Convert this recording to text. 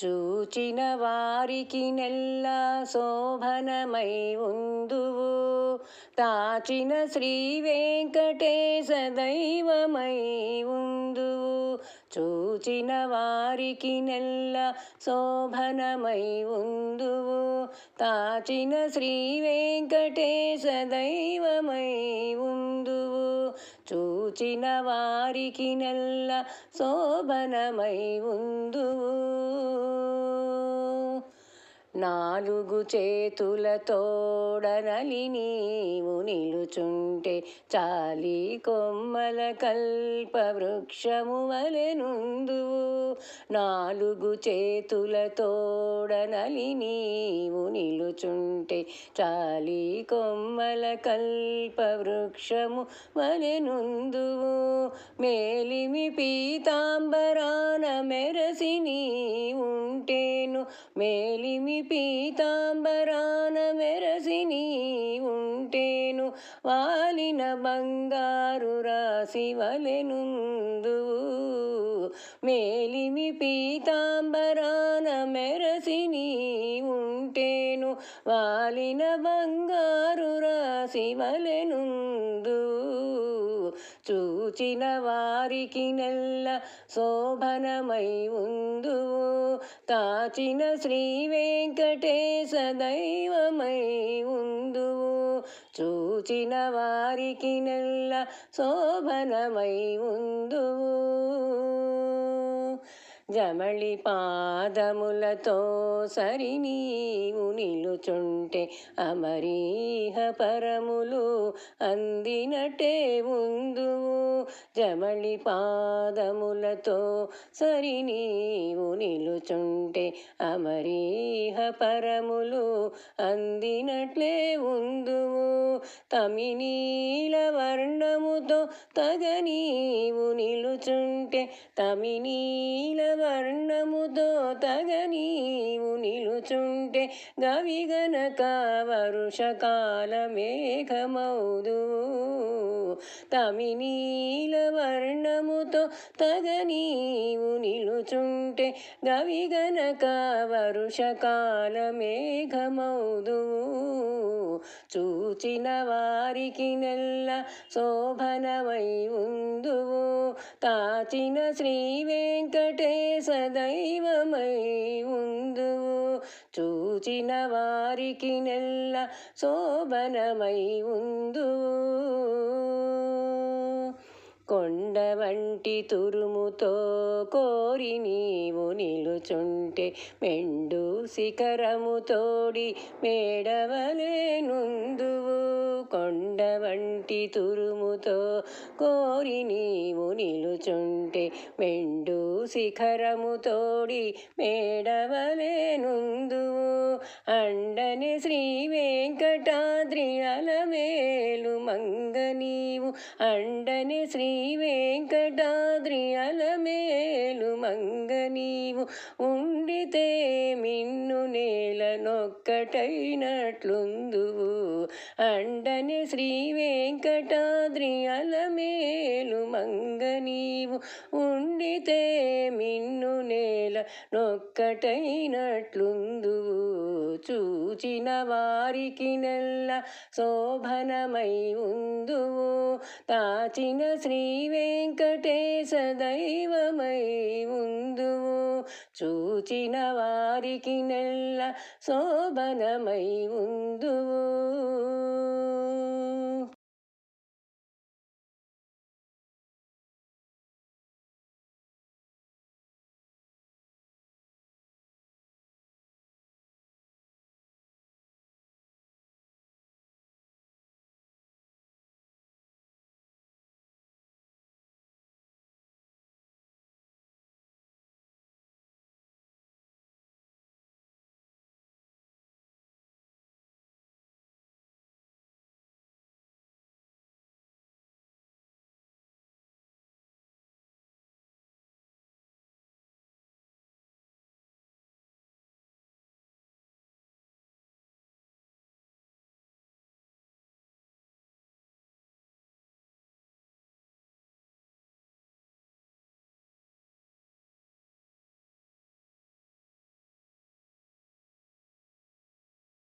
చూచిన వారికి నెల్ల శోభనమై ఉందువు. తాచిన శ్రీ వెంకటేశ దైవమై ఉందువు. చూచిన వారికి నెల్ల శోభనమై ఉందువు. తాచిన శ్రీ వెంకటేశ దైవమై ఉందువు. చూచిన వారికి నెల్ల శోభనమై ఉందువు. నాలుగు చేతులతోడనలి నీవు నిలుచుంటే చాలి కొమ్మల కల్ప వృక్షము వలెనుందువు. నాలుగు చేతులతోడనలి నీవు నిలుచుంటే చాలి కొమ్మల కల్ప వృక్షము వలెనుందువు. మేలిమి పీతాంబరాన మెరసి నీ ఉంటేను మేలిమి పీతాంబరాన మెరసి నీ ఉంటేను వాలిన బంగారు రాశి వలెనుందువు. మేలిమి పీతాంబరాన మెరసి నీ ఉంటేను వాలిన బంగారు రాశి వలెనుందువు. చూచిన వారికి నెల్ల శోభనమై ఉందువు. తాచిన శ్రీ వెంకటేశ దైవమై ఉందువు. చూచిన వారికి నెల్ల శోభనమై ఉందువు. జమళి పాదములతో సరి నీవు నిలుచుంటే అమరీహ పరములు అందినట్టే ఉందువు. జమళి పాదములతో సరి నీవు నిలుచుంటే అమరీహ పరములు అందినట్లే ఉందువు. తమినీల వర్ణముతో తగ నీవు నిలుచుంటే తమినీల వర్ణముతో తగ నీవు నిలుచుంటే గవిగనక వర్షకాల మేఘమౌదువు. తమినీల వర్ణముతో తగ నీవు నిలుచుంటే గవిగనక వర్షకాల మేఘమౌదువు. చూచిన వారికి నెల్ల శోభనమై ఉందువు. తాచిన శ్రీ వెంకటేశ దైవమై ఉందువు. చూచిన వారికి నెల్ల శోభనమై ఉందువు. కొండ వంటి తురుముతో కోరి నీవు నిలుచుంటే మెండు శిఖరముతోడి మేడవలేనుందువు. కొండ వంటి తురుముతో కోరి నీవు నిలుచుంటే మెండు శిఖరముతోడి మేడవలేనుందువు. అండని శ్రీ వెంకటాద్రి అలమేలు మంగ నీవు. అండని శ్రీ వెంకటాద్రి అలమేలు మంగ నీవు. ఉండితే మిన్ను నేల నొక్కటైనట్లుందువు. అండని శ్రీ వెంకటాద్రి అలమేలు మంగ నీవు. ఉండితే మిన్ను నేల నొక్కటైనట్లుందువు. చూచిన వారికి నెల్ల శోభనమై ఉందువు. తాచిన శ్రీ వెంకటేశ దైవమై ఉందువు. చూచిన వారికి నెల్ల శోభనమై ఉందువు.